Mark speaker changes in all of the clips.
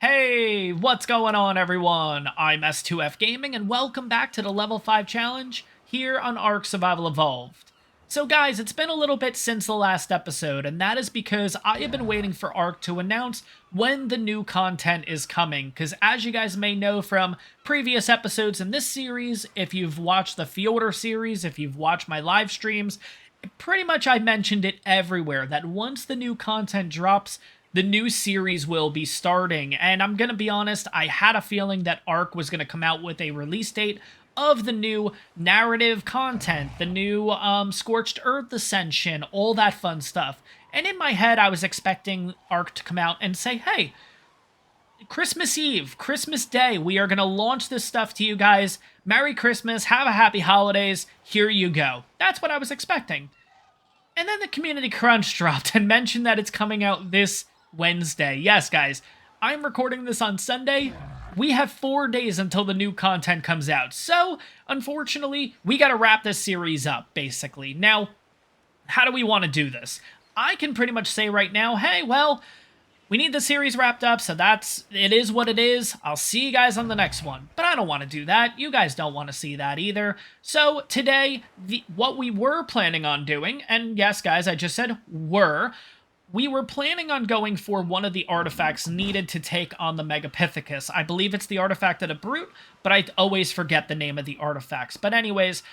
Speaker 1: Hey, what's going on everyone? I'm S2F Gaming and welcome back to the Level 5 Challenge here on ARK Survival Evolved. So guys, it's been a little bit since the last episode, and that is because I have been waiting for ARK to announce when the new content is coming, because as you guys may know from previous episodes in this series, if you've watched the Fjorder series, if you've watched my live streams, pretty much I mentioned it everywhere, that once the new content drops, the new series will be starting. And I'm gonna be honest, I had a feeling that ARK was gonna come out with a release date of the new narrative content, the new Scorched Earth Ascension, all that fun stuff. And in my head, I was expecting ARK to come out and say, hey, Christmas Eve, Christmas Day, we are going to launch this stuff to you guys. Merry Christmas, have a happy holidays, here you go. That's what I was expecting. And then the community crunch dropped and mentioned that it's coming out this Wednesday. Yes, guys, I'm recording this on Sunday. We have 4 days until the new content comes out. So, unfortunately, we got to wrap this series up, basically. Now, how do we want to do this? I can pretty much say right now, hey, well, we need the series wrapped up, so it is what it is. I'll see you guys on the next one. But I don't want to do that. You guys don't want to see that either. So today, what we were planning on doing, and yes, guys, I just said we were planning on going for one of the artifacts needed to take on the Megapithecus. I believe it's the artifact of the Brute, but I always forget the name of the artifacts. But anyways,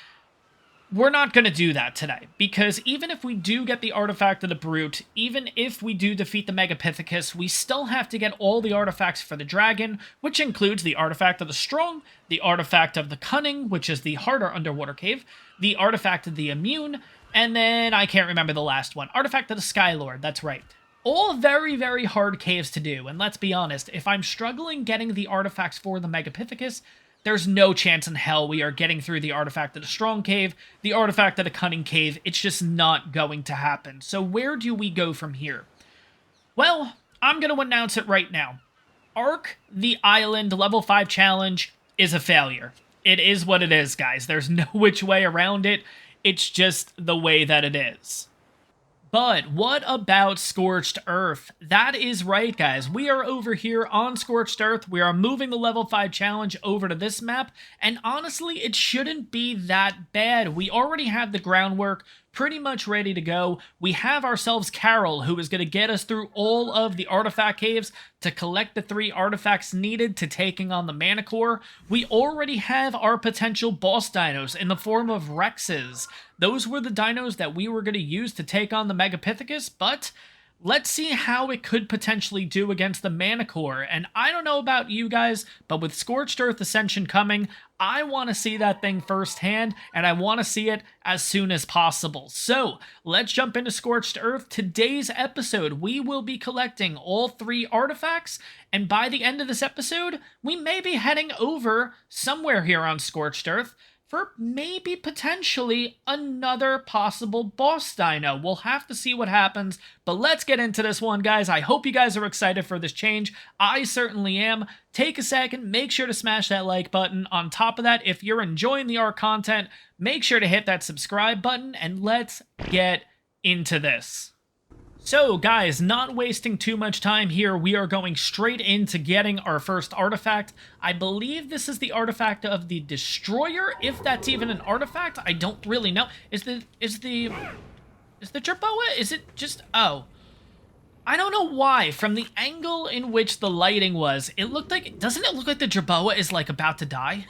Speaker 1: we're not going to do that today, because even if we do get the artifact of the Brute, even if we do defeat the Megapithecus, we still have to get all the artifacts for the Dragon, which includes the artifact of the Strong, the artifact of the Cunning, which is the harder underwater cave, the artifact of the Immune, and then I can't remember the last one, artifact of the Skylord, that's right. All very, very hard caves to do, and let's be honest, if I'm struggling getting the artifacts for the Megapithecus, there's no chance in hell we are getting through the artifact of the Strong Cave, the artifact of the Cunning Cave. It's just not going to happen. So where do we go from here? Well, I'm going to announce it right now. ARK, the Island Level 5 Challenge, is a failure. It is what it is, guys. There's no which way around it. It's just the way that it is. But what about Scorched Earth? That is right, guys. We are over here on Scorched Earth. We are moving the Level 5 Challenge over to this map. And honestly, it shouldn't be that bad. We already have the groundwork pretty much ready to go. We have ourselves Carol, who is going to get us through all of the artifact caves to collect the 3 artifacts needed to taking on the Manticore. We already have our potential boss dinos in the form of Rexes. Those were the dinos that we were going to use to take on the Megapithecus, but let's see how it could potentially do against the Manticore. And I don't know about you guys, but with Scorched Earth Ascension coming, I want to see that thing firsthand, and I want to see it as soon as possible. So, let's jump into Scorched Earth. Today's episode, we will be collecting all 3 artifacts, and by the end of this episode, we may be heading over somewhere here on Scorched Earth for maybe potentially another possible boss dino. We'll have to see what happens, but let's get into this one, guys. I hope you guys are excited for this change. I certainly am. Take a second, make sure to smash that like button. On top of that, if you're enjoying the ARK content, make sure to hit that subscribe button, and let's get into this. So, guys, not wasting too much time here, we are going straight into getting our first artifact. I believe this is the artifact of the Destroyer, if that's even an artifact. I don't really know. Is the Jerboa? Is it just... Oh. I don't know why. From the angle in which the lighting was, it looked like... Doesn't it look like the Jerboa is, like, about to die?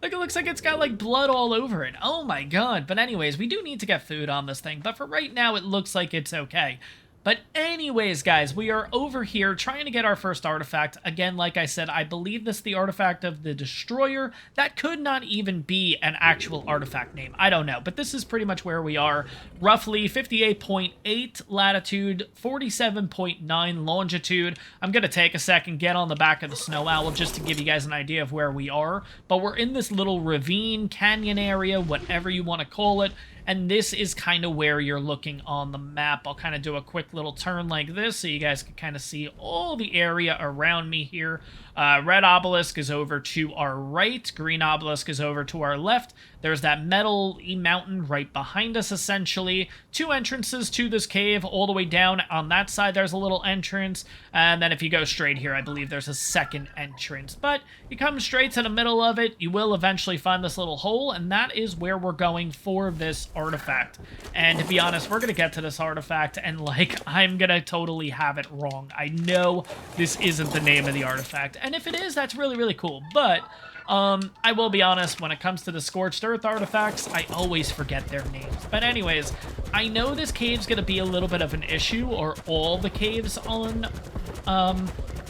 Speaker 1: Like, it looks like it's got, like, blood all over it. Oh my god. But anyways, we do need to get food on this thing. But for right now, it looks like it's okay. But anyways, guys, we are over here trying to get our first artifact. Again, like I said, I believe this is the artifact of the Destroyer. That could not even be an actual artifact name. I don't know. But this is pretty much where we are. Roughly 58.8 latitude, 47.9 longitude. I'm going to take a second, get on the back of the Snow Owl just to give you guys an idea of where we are. But we're in this little ravine, canyon area, whatever you want to call it. And this is kind of where you're looking on the map. I'll kind of do a quick little turn like this so you guys can kind of see all the area around me here. Red obelisk is over to our right. Green obelisk is over to our left. There's that metal mountain right behind us, essentially. 2 entrances to this cave all the way down. On that side, there's a little entrance. And then if you go straight here, I believe there's a second entrance. But you come straight to the middle of it, you will eventually find this little hole, and that is where we're going for this artifact. And to be honest, we're going to get to this artifact, and, like, I'm going to totally have it wrong. I know this isn't the name of the artifact, and if it is, that's really, really cool. But I will be honest, when it comes to the Scorched Earth artifacts, I always forget their names. But anyways, I know this cave's gonna be a little bit of an issue, or all the caves on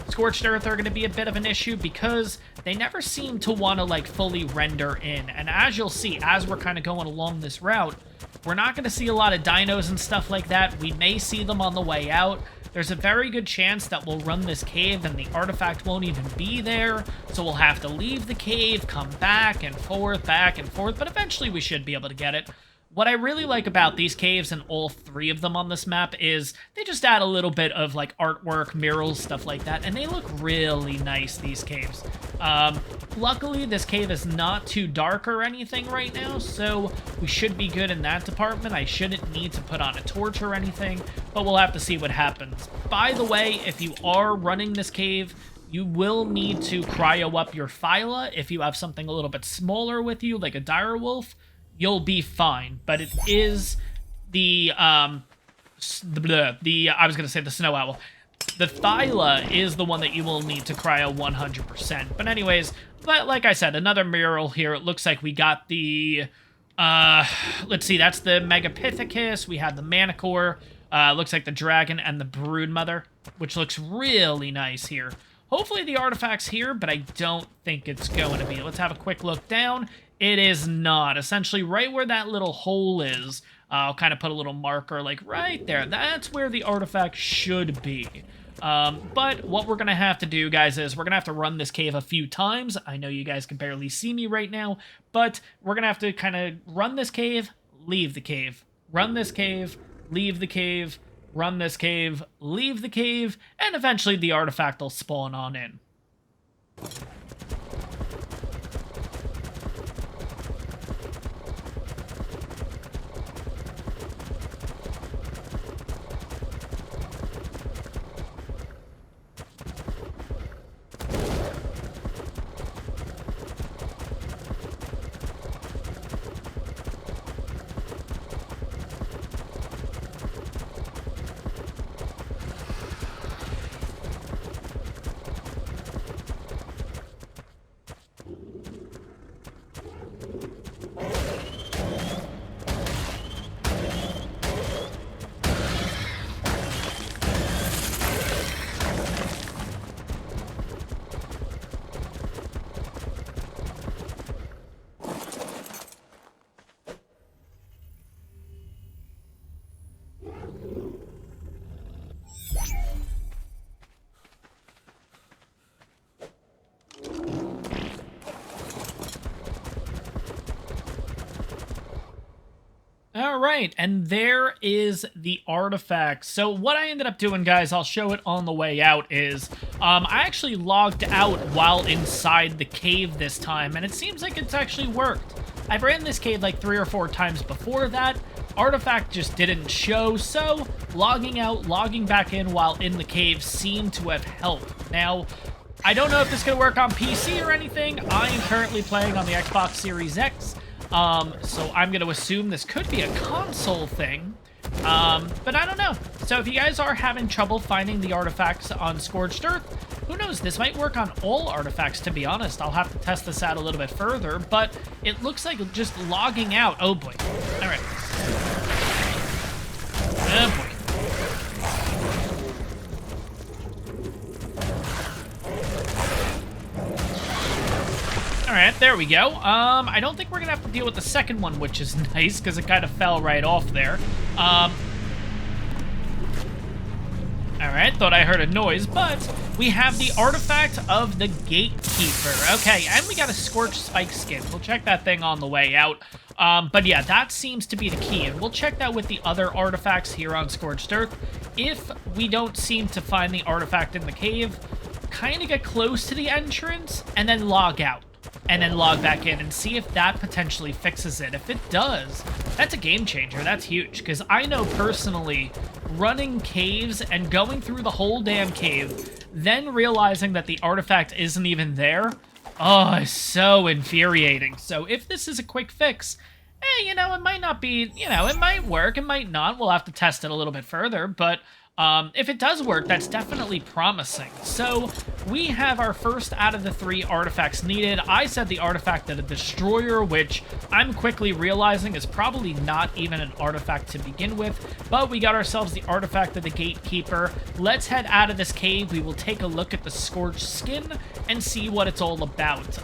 Speaker 1: Scorched Earth are gonna be a bit of an issue, because they never seem to want to, like, fully render in. And as you'll see, as we're kind of going along this route, we're not gonna see a lot of dinos and stuff like that. We may see them on the way out. There's a very good chance that we'll run this cave and the artifact won't even be there, so we'll have to leave the cave, come back and forth, but eventually we should be able to get it. What I really like about these caves, and all 3 of them on this map, is they just add a little bit of, like, artwork, murals, stuff like that, and they look really nice, these caves. Luckily, this cave is not too dark or anything right now, so we should be good in that department. I shouldn't need to put on a torch or anything, but we'll have to see what happens. By the way, if you are running this cave, you will need to cryo up your Phyla. If you have something a little bit smaller with you, like a direwolf, you'll be fine. But it is I was gonna say the snow owl. The Phyla is the one that you will need to cryo 100%. But anyways, like I said, another mural here. It looks like we got the, let's see, that's the Megapithecus. We had the Manicore. Looks like the dragon and the Broodmother, which looks really nice here. Hopefully the artifact's here, but I don't think it's going to be. Let's have a quick look down. It is not. Essentially, right where that little hole is, I'll kind of put a little marker, like, right there. That's where the artifact should be. But what we're going to have to do, guys, is we're going to have to run this cave a few times. I know you guys can barely see me right now, but we're going to have to kind of run this cave, leave the cave, run this cave, leave the cave, run this cave, leave the cave, and eventually the artifact will spawn on in. All right, and there is the artifact. So what I ended up doing, guys, I'll show it on the way out, is I actually logged out while inside the cave this time, and it seems like it's actually worked. I've ran this cave like 3 or 4 times before that. Artifact just didn't show, so logging out, logging back in while in the cave seemed to have helped. Now, I don't know if this is going to work on PC or anything. I am currently playing on the Xbox Series X. So I'm going to assume this could be a console thing, but I don't know. So if you guys are having trouble finding the artifacts on Scorched Earth, who knows, this might work on all artifacts, to be honest. I'll have to test this out a little bit further, but it looks like just logging out. Oh boy. All right. Oh boy. Alright, there we go. I don't think we're gonna have to deal with the second one, which is nice, because it kind of fell right off there. Alright, thought I heard a noise, but we have the artifact of the Gatekeeper. Okay, and we got a Scorched Spike skin. We'll check that thing on the way out. But yeah, that seems to be the key, and we'll check that with the other artifacts here on Scorched Earth. If we don't seem to find the artifact in the cave, kind of get close to the entrance, and then log out. and then log back in and see if that potentially fixes it. If it does, that's a game changer. That's huge, because I know personally running caves and going through the whole damn cave, then realizing that the artifact isn't even there, oh, it's so infuriating. So if this is a quick fix, hey, you know, it might not be, you know, it might work, it might not. We'll have to test it a little bit further, but if it does work, that's definitely promising. So we have our first out of the 3 artifacts needed. I said the artifact of the Destroyer, which I'm quickly realizing is probably not even an artifact to begin with, but we got ourselves the artifact of the Gatekeeper. Let's head out of this cave. We will take a look at the Scorched skin and see what it's all about.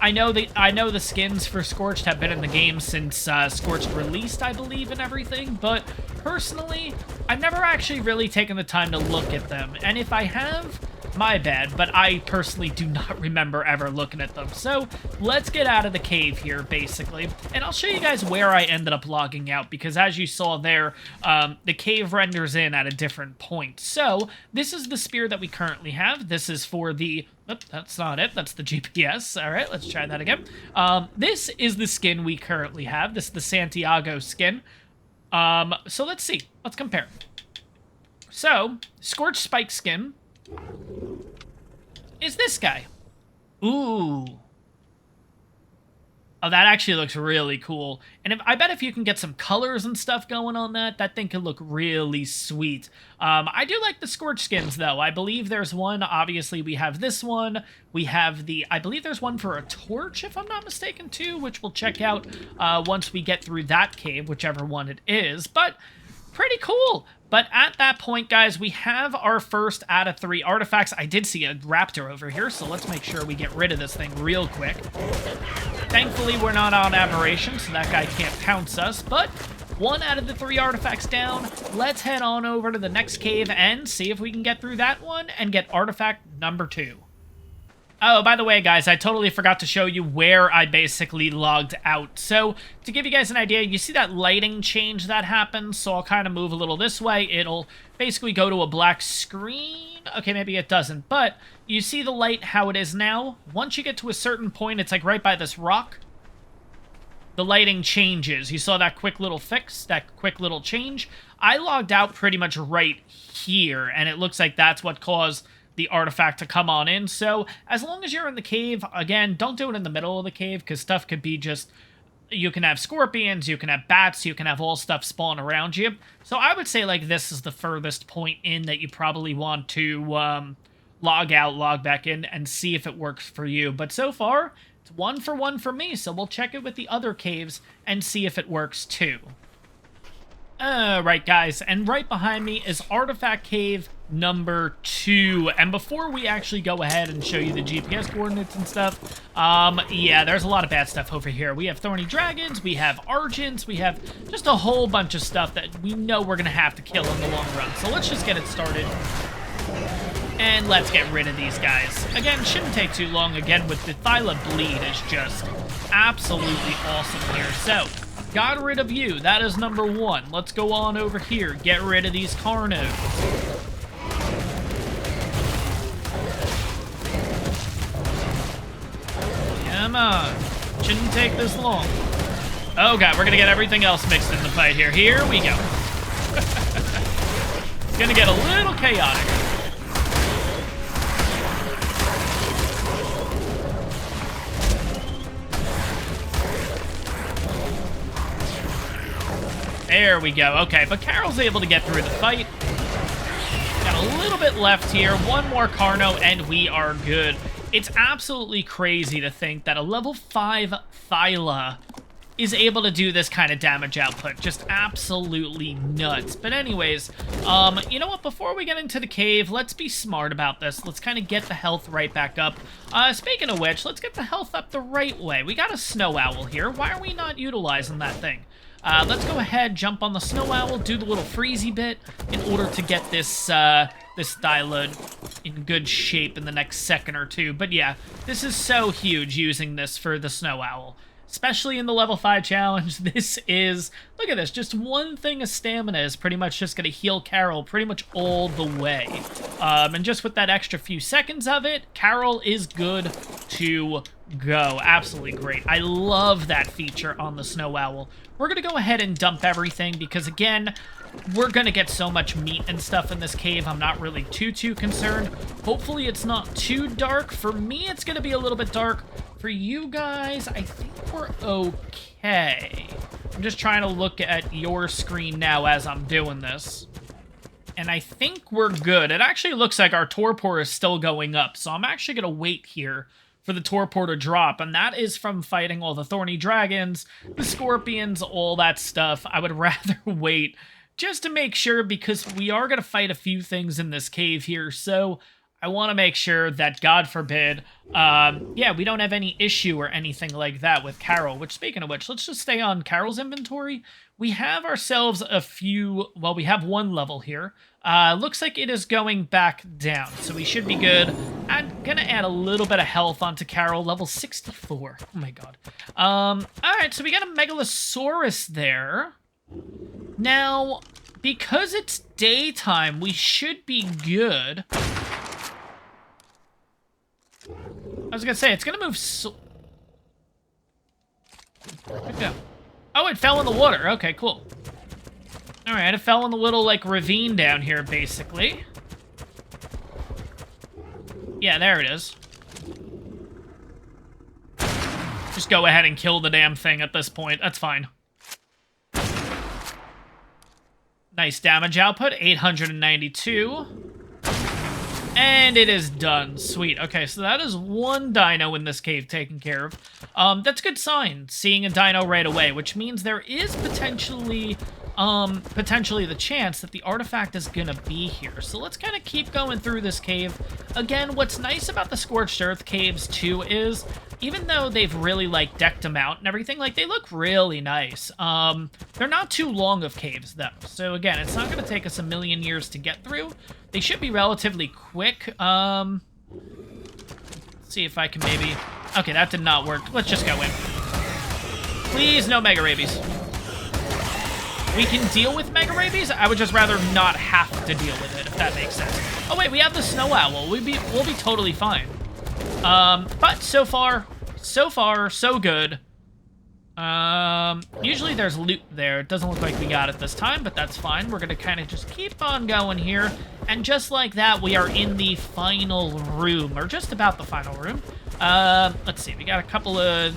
Speaker 1: I know the skins for Scorched have been in the game since Scorched released, I believe, and everything, but personally, I've never actually really taken the time to look at them, and if I have, my bad, but I personally do not remember ever looking at them. So let's get out of the cave here, basically, and I'll show you guys where I ended up logging out, because as you saw there, the cave renders in at a different point. So this is the spear that we currently have. This is for the... Oh, that's not it. That's the GPS. All right, let's try that again. This is the skin we currently have. This is the Santiago skin. So let's see. Let's compare. So, Scorched Spike skin is this guy. Ooh. Oh, that actually looks really cool. And I bet if you can get some colors and stuff going on that thing could look really sweet. I do like the Scorched skins, though. I believe there's one. Obviously, we have this one. We have the... I believe there's one for a torch, if I'm not mistaken, too, which we'll check out once we get through that cave, whichever one it is. But pretty cool. But at that point, guys, we have our first out of 3 artifacts. I did see a raptor over here, so let's make sure we get rid of this thing real quick. Thankfully, we're not on aberration, so that guy can't pounce us, but 1 out of the 3 artifacts down. Let's head on over to the next cave and see if we can get through that one and get artifact number 2. Oh, by the way, guys, I totally forgot to show you where I basically logged out. So, to give you guys an idea, you see that lighting change that happens? So I'll kind of move a little this way. It'll basically go to a black screen. Okay, maybe it doesn't, but you see the light how it is now? Once you get to a certain point, it's like right by this rock, the lighting changes. You saw that quick little fix, that quick little change? I logged out pretty much right here, and it looks like that's what caused the artifact to come on in. So as long as you're in the cave, again, don't do it in the middle of the cave, because stuff could be just... You can have scorpions, you can have bats, you can have all stuff spawn around you. So I would say, like, this is the furthest point in that you probably want to log out, log back in, and see if it works for you. But so far, it's 1 for 1 for me, so we'll check it with the other caves and see if it works too. Right, guys, and right behind me is Artifact Cave number 2. And before we actually go ahead and show you the GPS coordinates and stuff, yeah, there's a lot of bad stuff over here. We have Thorny Dragons, we have Argents, we have just a whole bunch of stuff that we know we're gonna have to kill in the long run. So let's just get it started. And let's get rid of these guys. Again, shouldn't take too long. Again, with the Thyla Bleed is just absolutely awesome here. So, got rid of you. That is number 1. Let's go on over here. Get rid of these Carnos. Come on. Shouldn't take this long. Oh god, we're gonna get everything else mixed in the fight here. Here we go. It's gonna get a little chaotic. There we go. Okay, but Carol's able to get through the fight. Got a little bit left here. 1 more Carno, and we are good. It's absolutely crazy to think that a level 5 Thyla is able to do this kind of damage output. Just absolutely nuts. But anyways, you know what? Before we get into the cave, let's be smart about this. Let's kind of get the health right back up. Speaking of which, let's get the health up the right way. We got a Snow Owl here. Why are we not utilizing that thing? Let's go ahead, jump on the Snow Owl, do the little freezy bit in order to get this, this Thyla in good shape in the next second or two. But yeah, this is so huge using this for the Snow Owl. Especially in the level 5 challenge, this is, look at this, just 1 thing of stamina is pretty much just going to heal Carol pretty much all the way. And just with that extra few seconds of it, Carol is good to go. Absolutely great. I love that feature on the Snow Owl. We're going to go ahead and dump everything because, again, we're going to get so much meat and stuff in this cave. I'm not really too concerned. Hopefully it's not too dark. For me, it's going to be a little bit dark. For you guys, I think we're okay. I'm just trying to look at your screen now as I'm doing this. And I think we're good. It actually looks like our torpor is still going up. So I'm actually going to wait here for the torpor to drop. And that is from fighting all the thorny dragons, the scorpions, all that stuff. I would rather wait just to make sure, because we are going to fight a few things in this cave here. So I want to make sure that, God forbid, yeah, we don't have any issue or anything like that with Carol. Which, speaking of which, let's just stay on Carol's inventory. We have ourselves a few, well, we have one level here. Looks like it is going back down, so we should be good. I'm gonna add a little bit of health onto Carol, level 64. Oh my god. Alright, so we got a Megalosaurus there. Now, because it's daytime, we should be good. I was gonna say, it's gonna move so... Where'd it go? Oh, it fell in the water. Okay, cool. Alright, it fell in the little, like, ravine down here, basically. Yeah, there it is. Just go ahead and kill the damn thing at this point. That's fine. Nice damage output, 892. And it is done. Sweet. Okay, so that is one dino in this cave taken care of. That's a good sign, seeing a dino right away, which means there is potentially the chance that the artifact is gonna be here. So let's kind of keep going through this cave. Again, what's nice about the Scorched Earth caves, too, is even though they've really, like, decked them out and everything, like, they look really nice. They're not too long of caves, though. So, again, it's not gonna take us a million years to get through. They should be relatively quick. Let's see if I can maybe... Okay, that did not work. Let's just go in. Please, no Mega Rabies. We can deal with Mega Rabies. I would just rather not have to deal with it, if that makes sense. Oh, wait, we have the Snow Owl. We'll be totally fine. But so far, so good. Usually there's loot there. It doesn't look like we got it this time, but that's fine. We're gonna kind of just keep on going here. And just like that, we are in the final room, or just about the final room. Let's see, we got a couple of...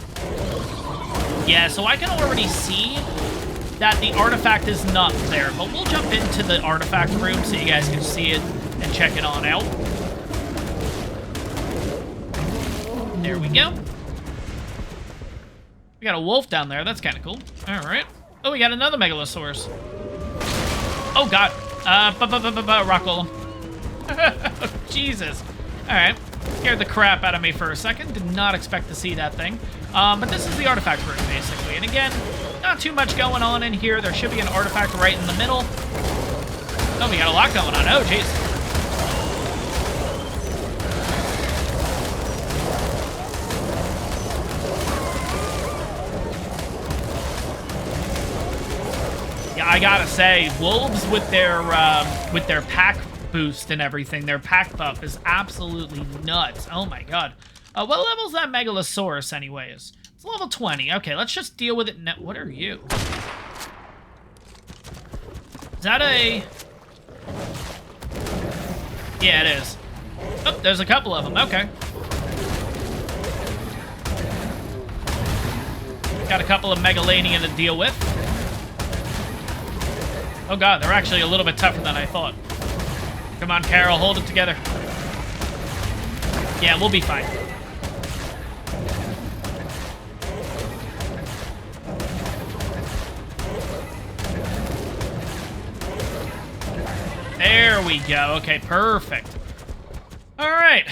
Speaker 1: Yeah, so I can already see that the artifact is not there, but we'll jump into the artifact room so you guys can see it and check it on out. There we go. We got a wolf down there. That's kind of cool. All right. Oh, we got another Megalosaurus. Oh, God. Rock golem. Oh, Jesus. All right. Scared the crap out of me for a second. Did not expect to see that thing. But this is the artifact room, basically. And again, not too much going on in here. There should be an artifact right in the middle. Oh, we got a lot going on. Oh, jeez. I gotta say, wolves with their pack boost and everything, their pack buff is absolutely nuts. Oh my god. What level's that Megalosaurus anyways? It's level 20. Okay, let's just deal with it now. What are you? Is that a... Yeah, it is. Oh, there's a couple of them. Okay. Got a couple of Megalania to deal with. Oh god, they're actually a little bit tougher than I thought. Come on, Carol, hold it together. Yeah, we'll be fine. There we go. Okay, perfect. All right.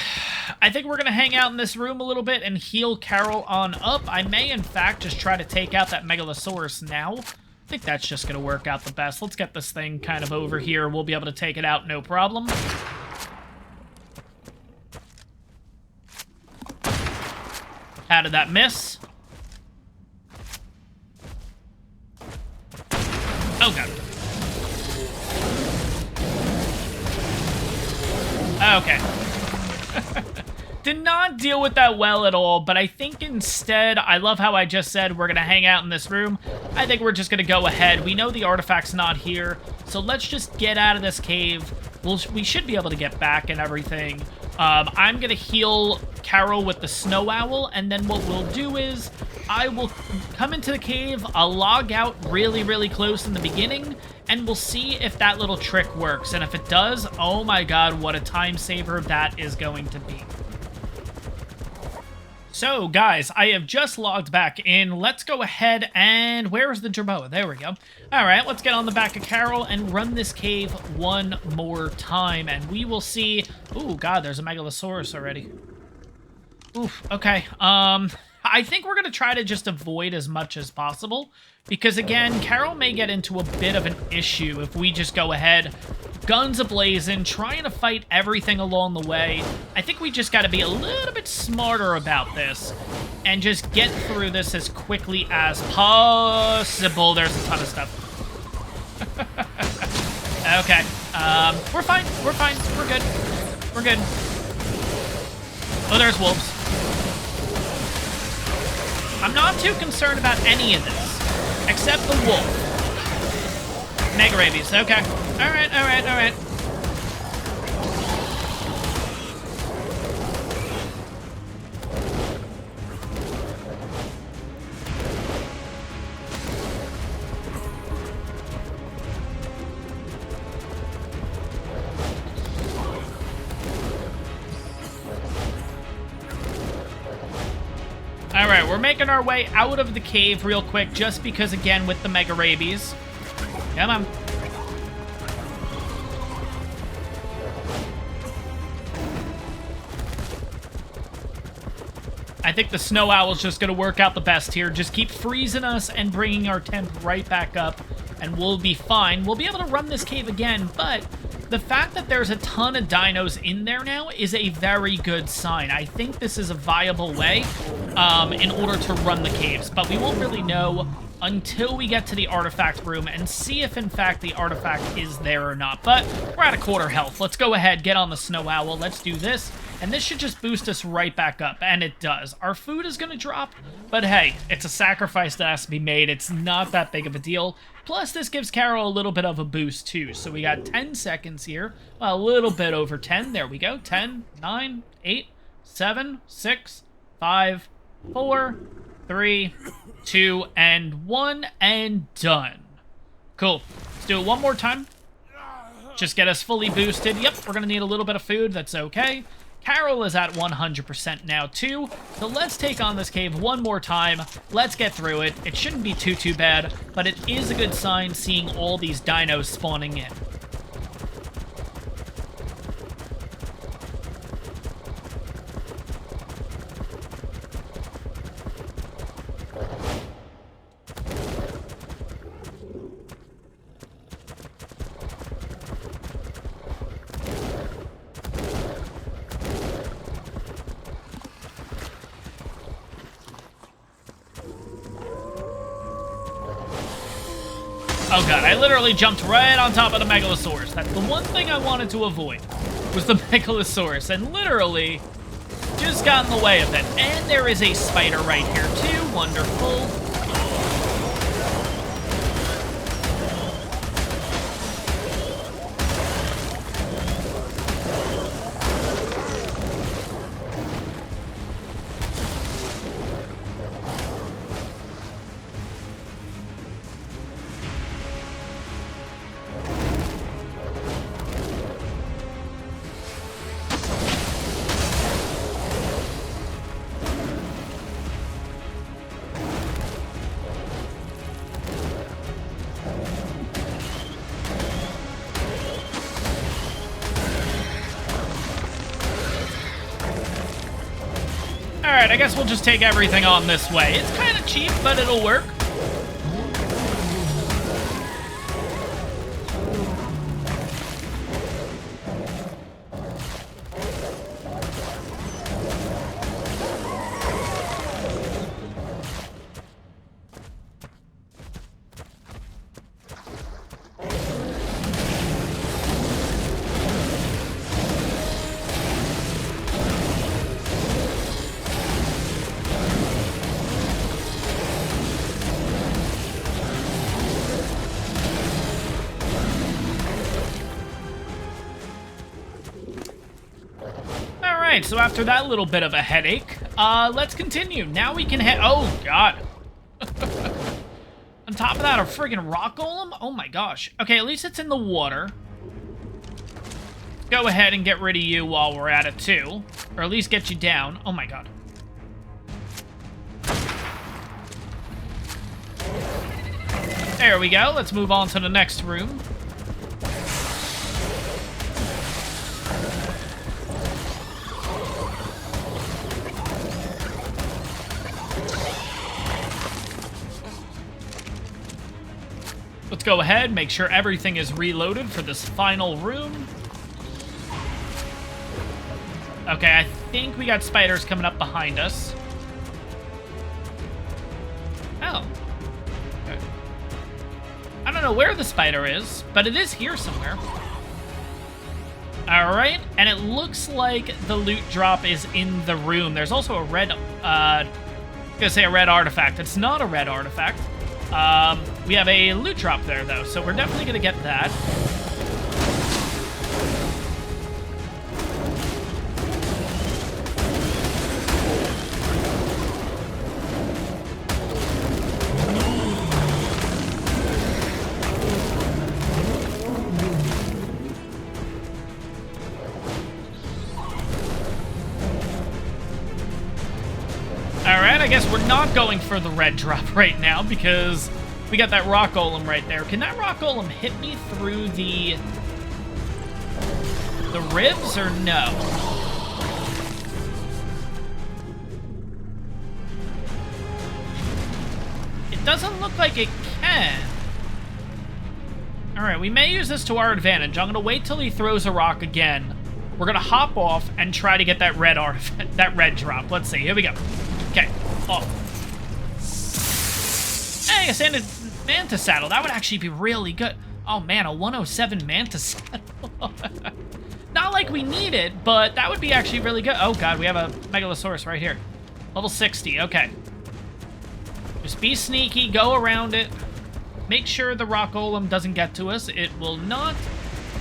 Speaker 1: I think we're going to hang out in this room a little bit and heal Carol on up. I may, in fact, just try to take out that Megalosaurus now. I think that's just going to work out the best. Let's get this thing kind of over here. We'll be able to take it out, no problem. How did that miss? Oh, God. Okay. Did not deal with that well at all, but I think instead, I love how I just said we're going to hang out in this room. I think we're just going to go ahead. We know the artifact's not here, so let's just get out of this cave. We should be able to get back and everything. I'm going to heal Carol with the Snow Owl, and then what we'll do is I will come into the cave, I'll log out really, really close in the beginning, and we'll see if that little trick works. And if it does, oh my god, what a time saver that is going to be. So, guys, I have just logged back in. Let's go ahead and... Where's the Jerboa? There we go. All right, let's get on the back of Carol and run this cave one more time, and we will see... Ooh, God, there's a Megalosaurus already. Oof, okay. I think we're going to try to just avoid as much as possible, because, again, Carol may get into a bit of an issue if we just go ahead, guns a-blazing, trying to fight everything along the way. I think we just got to be a little bit smarter about this and just get through this as quickly as possible. There's a ton of stuff. Okay. We're fine. We're fine. We're good. We're good. Oh, there's wolves. I'm not too concerned about any of this, except the wolf. Mega rabies. Okay. All right, all right, all right. All right, we're making our way out of the cave real quick, just because, again, with the Mega Rabies. Come on. I think the Snow Owl's just going to work out the best here. Just keep freezing us and bringing our temp right back up, and we'll be fine. We'll be able to run this cave again, but the fact that there's a ton of dinos in there now is a very good sign. I think this is a viable way in order to run the caves, but we won't really know until we get to the artifact room and see if, in fact, the artifact is there or not. But we're at a quarter health. Let's go ahead, get on the Snow Owl. Let's do this. And this should just boost us right back up. And it does. Our food is going to drop. But hey, it's a sacrifice that has to be made. It's not that big of a deal. Plus, this gives Carol a little bit of a boost, too. So we got 10 seconds here. Well, a little bit over 10. There we go. 10, 9, 8, 7, 6, 5, 4, 3, 2, and 1, and done. Cool. Let's do it one more time. Just get us fully boosted. Yep, we're going to need a little bit of food. That's okay. Carol is at 100% now, too. So let's take on this cave one more time. Let's get through it. It shouldn't be too bad, but it is a good sign seeing all these dinos spawning in. Oh god, I literally jumped right on top of the Megalosaurus. That's the one thing I wanted to avoid, was the Megalosaurus, and literally just got in the way of it. And there is a spider right here too, wonderful. Alright, I guess we'll just take everything on this way. It's kind of cheap, but it'll work. Alright, so after that little bit of a headache, let's continue. Now we can head... Oh, God. On top of that, a friggin' rock golem? Oh my gosh. Okay, at least it's in the water. Go ahead and get rid of you while we're at it, too. Or at least get you down. Oh my God. There we go. Let's move on to the next room. Let's go ahead, make sure everything is reloaded for this final room. Okay, I think we got spiders coming up behind us. Oh. Okay. I don't know where the spider is, but it is here somewhere. Alright, and it looks like the loot drop is in the room. There's also a red, I'm gonna say a red artifact. It's not a red artifact. We have a loot drop there, though, so we're definitely gonna get that. Alright, I guess we're not going for the red drop right now because we got that rock golem right there. Can that rock golem hit me through the ribs or no? It doesn't look like it can. Alright, we may use this to our advantage. I'm gonna wait till he throws a rock again. We're gonna hop off and try to get that red artifact, that red drop. Let's see. Here we go. Okay. Oh. Hey, a sanded mantis saddle. That would actually be really good. Oh man, a 107 mantis saddle. Not like we need it, but that would be actually really good. Oh god, we have a megalosaurus right here. Level 60. Okay. Just be sneaky. Go around it. Make sure the rock golem doesn't get to us. It will not.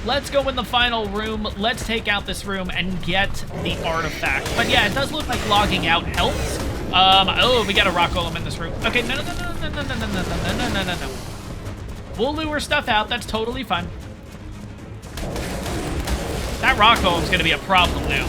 Speaker 1: Let's go in the final room. Let's take out this room and get the artifact. But yeah, it does look like logging out helps. Oh, we got a rock golem in this room. Okay, no. We'll lure stuff out. That's totally fine. That rock golem's gonna be a problem now.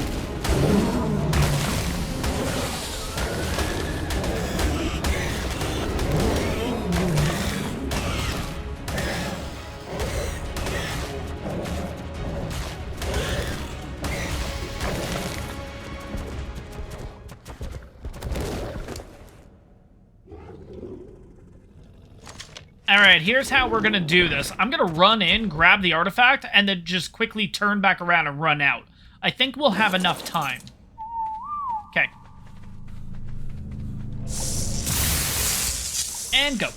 Speaker 1: Alright, here's how we're gonna do this. I'm gonna run in, grab the artifact, and then just quickly turn back around and run out. I think we'll have enough time. Okay. And go.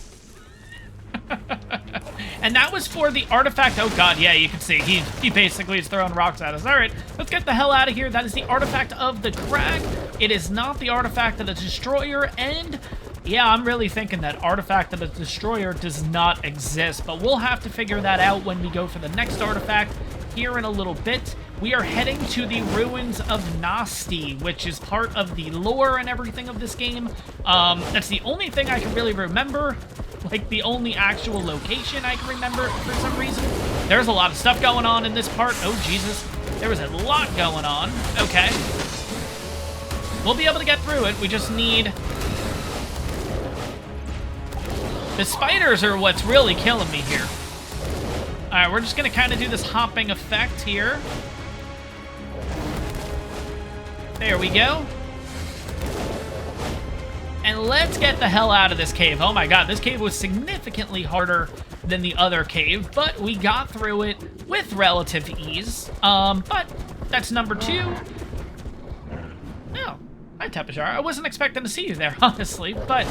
Speaker 1: And that was for the artifact. Oh god, yeah, you can see. He basically is throwing rocks at us. Alright, let's get the hell out of here. That is the artifact of the crag. It is not the artifact of the destroyer, and yeah, I'm really thinking that Artifact of the Destroyer does not exist, but we'll have to figure that out when we go for the next artifact here in a little bit. We are heading to the Ruins of Nasty, which is part of the lore and everything of this game. That's the only thing I can really remember, like the only actual location I can remember for some reason. There's a lot of stuff going on in this part. Oh, Jesus. There was a lot going on. Okay. We'll be able to get through it. We just need... The spiders are what's really killing me here. Alright, we're just going to kind of do this hopping effect here. There we go. And let's get the hell out of this cave. Oh my god, this cave was significantly harder than the other cave, but we got through it with relative ease. But that's number 2. Oh. Hi, Tepishar. I wasn't expecting to see you there, honestly, but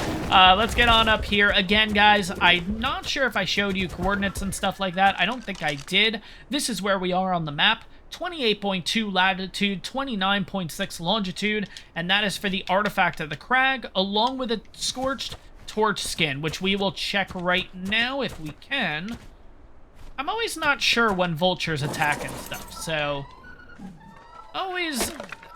Speaker 1: let's get on up here. Again, guys, I'm not sure if I showed you coordinates and stuff like that. I don't think I did. This is where we are on the map. 28.2 latitude, 29.6 longitude, and that is for the Artifact of the Crag, along with a Scorched Torch skin, which we will check right now if we can. I'm always not sure when vultures attack and stuff, so...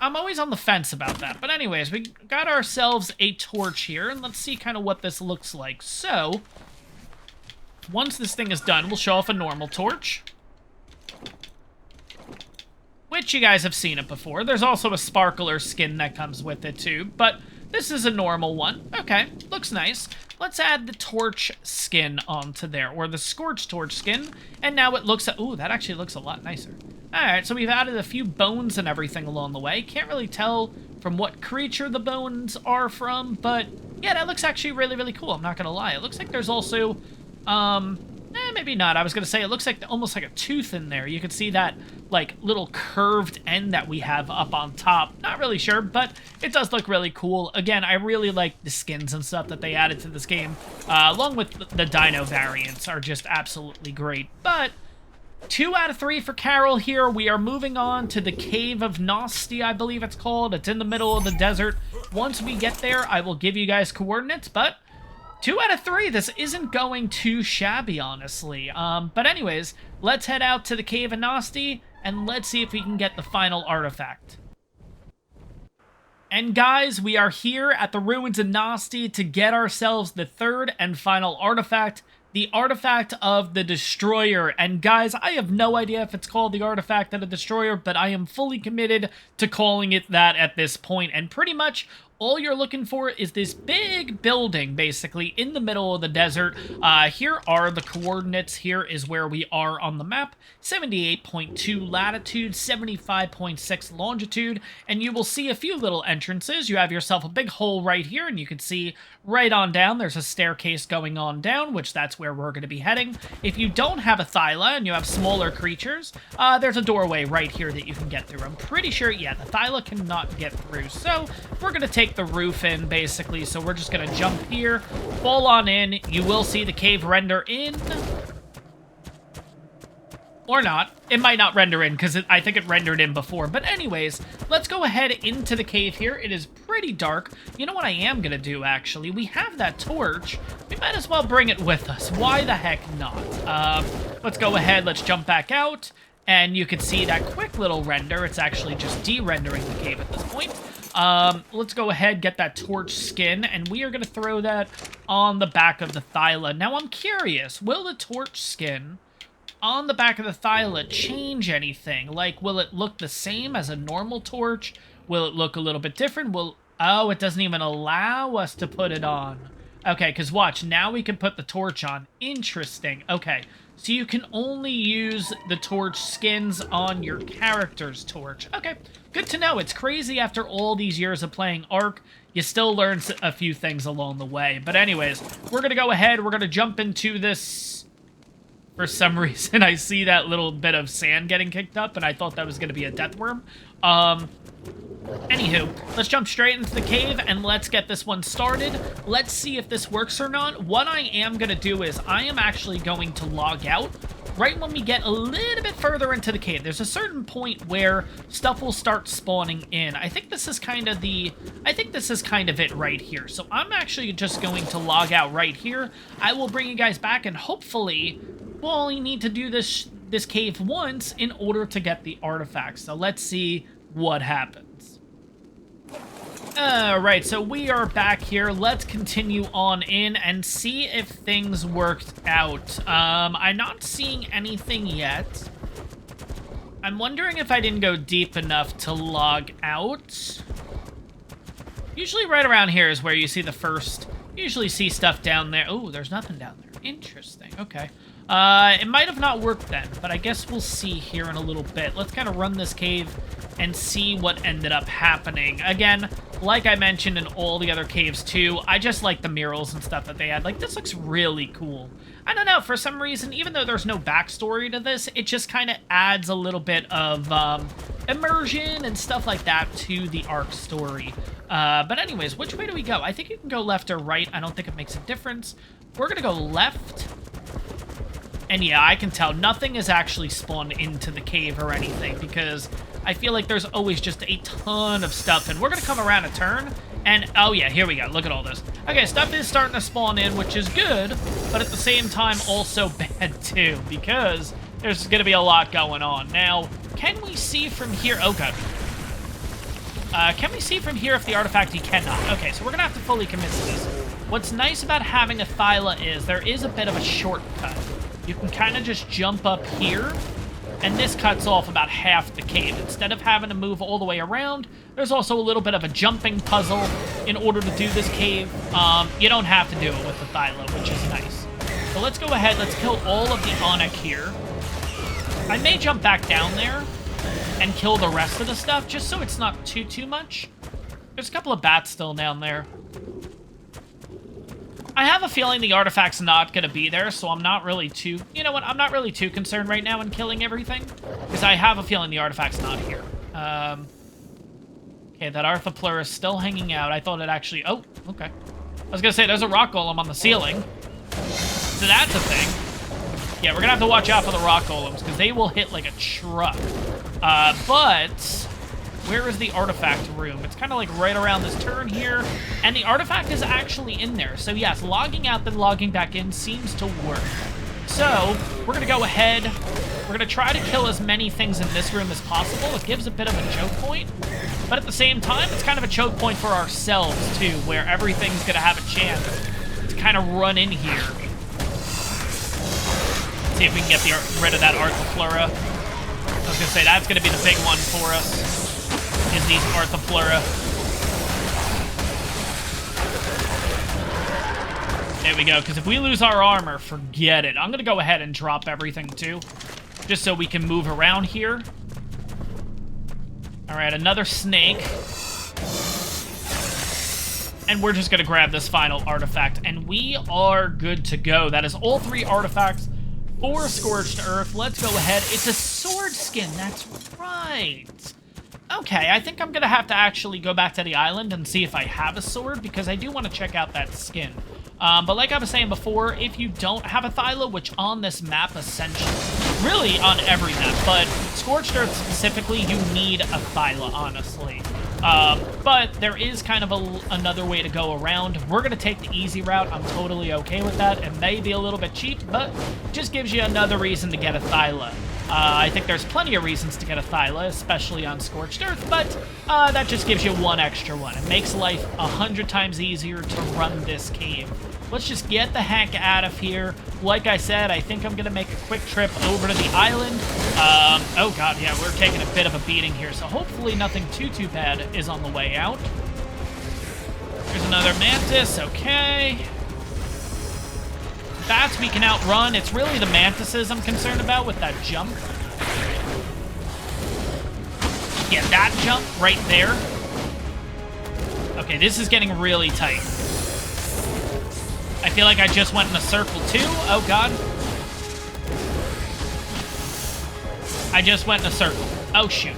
Speaker 1: I'm always on the fence about that. But anyways, we got ourselves a torch here, and let's see kind of what this looks like. So, once this thing is done, we'll show off a normal torch, which you guys have seen it before. There's also a sparkler skin that comes with it too, but this is a normal one. Okay, looks nice. Let's add the torch skin onto there, or the scorched torch skin, and now it looks... Ooh, that actually looks a lot nicer. Alright, so we've added a few bones and everything along the way. Can't really tell from what creature the bones are from, but yeah, that looks actually really, really cool. I'm not gonna lie. It looks like there's also... maybe not. I was gonna say it looks like almost like a tooth in there. You can see that like little curved end that we have up on top. Not really sure, but it does look really cool. Again, I really like the skins and stuff that they added to this game, along with the dino variants are just absolutely great. But 2 out of 3 for Carol here. We are moving on to the Cave of Nosti, I believe it's called. It's in the middle of the desert. Once we get there, I will give you guys coordinates, but 2 out of 3, this isn't going too shabby, honestly. But anyways, let's head out to the Cave of Nosti, and let's see if we can get the final artifact. And guys, we are here at the ruins of Nosti to get ourselves the 3rd and final artifact, the Artifact of the Destroyer. And guys, I have no idea if it's called the Artifact of the Destroyer, but I am fully committed to calling it that at this point. And pretty much all you're looking for is this big building, basically, in the middle of the desert. Here are the coordinates. Here is where we are on the map. 78.2 latitude, 75.6 longitude, and you will see a few little entrances. You have yourself a big hole right here, and you can see right on down, there's a staircase going on down, which that's where we're going to be heading. If you don't have a Thyla and you have smaller creatures, there's a doorway right here that you can get through. I'm pretty sure, yeah, the Thyla cannot get through, so we're going to take the roof in, basically. So we're just going to jump here, fall on in. You will see the cave render in. Or not. It might not render in, because I think it rendered in before. But anyways, let's go ahead into the cave here. It is pretty dark. You know what I am going to do, actually? We have that torch. We might as well bring it with us. Why the heck not? Let's go ahead. Let's jump back out. And you can see that quick little render. It's actually just de-rendering the cave at this point. Let's go ahead, get that torch skin, and we are going to throw that on the back of the Thyla. Now, I'm curious, will the torch skin on the back of the Thyla change anything? Like, will it look the same as a normal torch? Will it look a little bit different? Oh, it doesn't even allow us to put it on. Okay, because watch, now we can put the torch on. Interesting. Okay, so you can only use the torch skins on your character's torch. Okay, good to know. It's crazy after all these years of playing ARK, you still learn a few things along the way. But anyways, we're going to go ahead. We're going to jump into this. For some reason, I see that little bit of sand getting kicked up, and I thought that was going to be a death worm. Anywho, let's jump straight into the cave, and let's get this one started. Let's see if this works or not. What I am going to do is I am actually going to log out right when we get a little bit further into the cave. There's a certain point where stuff will start spawning in. I think this is kind of it right here. So I'm actually just going to log out right here. I will bring you guys back, and hopefully we'll only need to do this cave once in order to get the artifacts. So let's see what happens. Alright, so we are back here. Let's continue on in and see if things worked out. I'm not seeing anything yet. I'm wondering if I didn't go deep enough to log out. Usually right around here is where you see the first... You usually see stuff down there. Oh, there's nothing down there. Interesting. Okay. It might have not worked then, but I guess we'll see here in a little bit. Let's kind of run this cave and see what ended up happening. Again, like I mentioned in all the other caves too, I just like the murals and stuff that they had. Like, this looks really cool. I don't know, for some reason, even though there's no backstory to this, it just kind of adds a little bit of immersion and stuff like that to the ARK story. But anyways, which way do we go? I think you can go left or right. I don't think it makes a difference. We're gonna go left. And yeah, I can tell nothing is actually spawned into the cave or anything, because I feel like there's always just a ton of stuff. And we're going to come around a turn, and oh yeah, here we go. Look at all this. Okay, stuff is starting to spawn in, which is good, but at the same time also bad too, because there's going to be a lot going on. Now, can we see from here? Oh god. Can we see from here if the artifact? He cannot. Okay, so we're going to have to fully commit to this. What's nice about having a Thyla is there is a bit of a shortcut. You can kind of just jump up here, and this cuts off about half the cave. Instead of having to move all the way around, there's also a little bit of a jumping puzzle in order to do this cave. You don't have to do it with the Thyla, which is nice. So let's go ahead. Let's kill all of the Onyx here. I may jump back down there and kill the rest of the stuff, just so it's not too much. There's a couple of bats still down there. I have a feeling the artifact's not going to be there, so I'm not really too... You know what? I'm not really too concerned right now in killing everything, because I have a feeling the artifact's not here. Okay, that Arthropleura is still hanging out. I thought it actually... Oh, okay. I was going to say, there's a rock golem on the ceiling. So that's a thing. Yeah, we're going to have to watch out for the rock golems, because they will hit like a truck. But where is the artifact room? It's kind of like right around this turn here, and the artifact is actually in there. So yes, logging out then logging back in seems to work. So we're going to go ahead. We're going to try to kill as many things in this room as possible. It gives a bit of a choke point, but at the same time, it's kind of a choke point for ourselves too, where everything's going to have a chance to kind of run in here. See if we can get rid of that Arthropleura. I was going to say, that's going to be the big one for us, is these Arthropleura. There we go, because if we lose our armor, forget it. I'm going to go ahead and drop everything, too, just so we can move around here. All right, another snake. And we're just going to grab this final artifact, and we are good to go. That is all 3 artifacts for Scorched Earth. Let's go ahead. It's a sword skin. That's right. Okay, I think I'm going to have to actually go back to the island and see if I have a sword, because I do want to check out that skin. But like I was saying before, if you don't have a Thyla, which on this map, essentially, really on every map, but Scorched Earth specifically, you need a Thyla, honestly. But there is kind of another way to go around. We're going to take the easy route. I'm totally okay with that. It may be a little bit cheap, but just gives you another reason to get a Thyla. I think there's plenty of reasons to get a Thyla, especially on Scorched Earth, but that just gives you one extra one. It makes life 100 times easier to run this cave. Let's just get the heck out of here. Like I said, I think I'm going to make a quick trip over to the island. Oh god, yeah, we're taking a bit of a beating here, so hopefully nothing too bad is on the way out. There's another mantis, okay. Bats we can outrun. It's really the mantises I'm concerned about with that jump. Yeah, that jump right there. Okay, this is getting really tight. I feel like I just went in a circle too. Oh god. I just went in a circle. Oh shoot.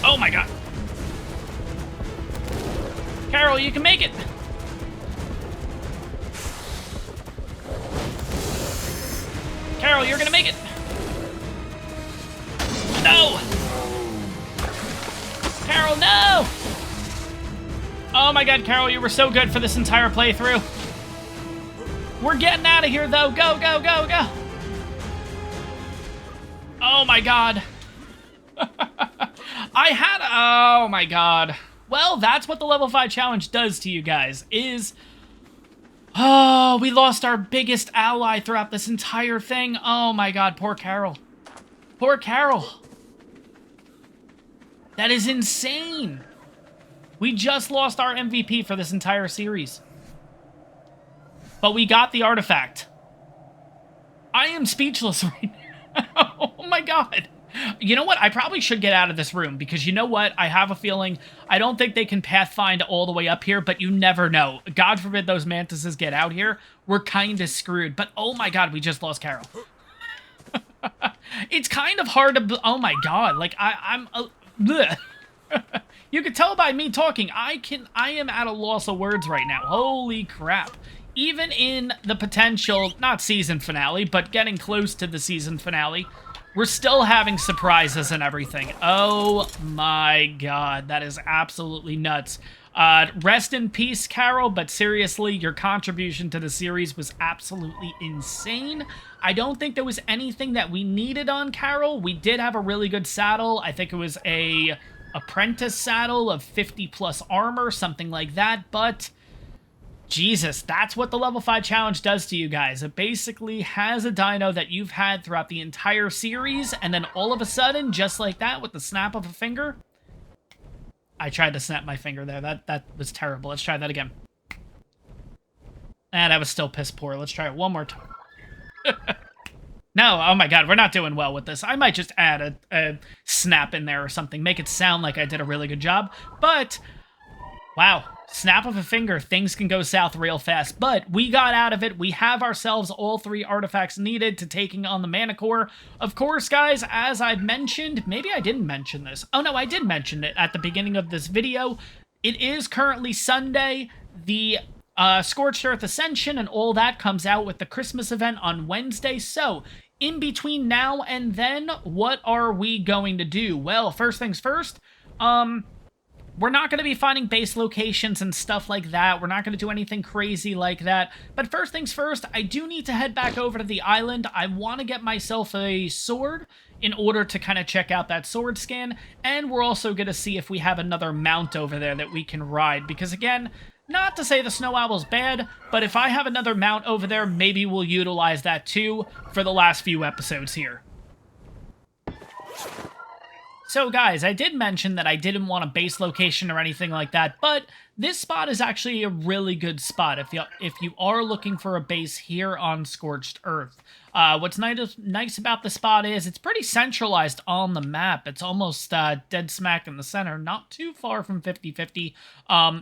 Speaker 1: Oh my god. Carol, you can make it. Carol, you're gonna make it. No! Carol, no! Oh my god, Carol, you were so good for this entire playthrough. We're getting out of here, though. Go, go, go, go! Oh my god. Oh my god. Well, that's what the level 5 challenge does to you guys, is... Oh, we lost our biggest ally throughout this entire thing. Oh my god, poor Carol. Poor Carol. That is insane. We just lost our MVP for this entire series. But we got the artifact. I am speechless right now. Oh my god. You know what? I probably should get out of this room, because you know what? I have a feeling, I don't think they can pathfind all the way up here, but you never know. God forbid those mantises get out here. We're kind of screwed. But oh my god, we just lost Carol. It's kind of hard to... Oh my god. Like, I'm... You can tell by me talking. I am at a loss of words right now. Holy crap. Even in the potential, not season finale, but getting close to the season finale, we're still having surprises and everything. Oh my god, that is absolutely nuts. Rest in peace, Carol, but seriously, your contribution to the series was absolutely insane. I don't think there was anything that we needed on Carol. We did have a really good saddle. I think it was a apprentice saddle of 50 plus armor, something like that, but Jesus, that's what the level 5 challenge does to you guys. It basically has a dino that you've had throughout the entire series, and then all of a sudden, just like that, with the snap of a finger... I tried to snap my finger there. That was terrible. Let's try that again. And that was still piss poor. Let's try it one more time. No, oh my god, we're not doing well with this. I might just add a snap in there or something. Make it sound like I did a really good job. But... wow, snap of a finger, things can go south real fast, but we got out of it. We have ourselves all 3 artifacts needed to taking on the Mana Core. Of course, guys, as I've mentioned, maybe I didn't mention this. Oh no, I did mention it at the beginning of this video. It is currently Sunday. The Scorched Earth Ascension and all that comes out with the Christmas event on Wednesday, so in between now and then, what are we going to do? Well, first things first, we're not going to be finding base locations and stuff like that. We're not going to do anything crazy like that. But first things first, I do need to head back over to the island. I want to get myself a sword in order to kind of check out that sword skin. And we're also going to see if we have another mount over there that we can ride. Because again, not to say the Snow Owl's bad, but if I have another mount over there, maybe we'll utilize that too for the last few episodes here. So guys, I did mention that I didn't want a base location or anything like that, but this spot is actually a really good spot if you are looking for a base here on Scorched Earth. What's nice about the spot is it's pretty centralized on the map. It's almost dead smack in the center, not too far from 50-50.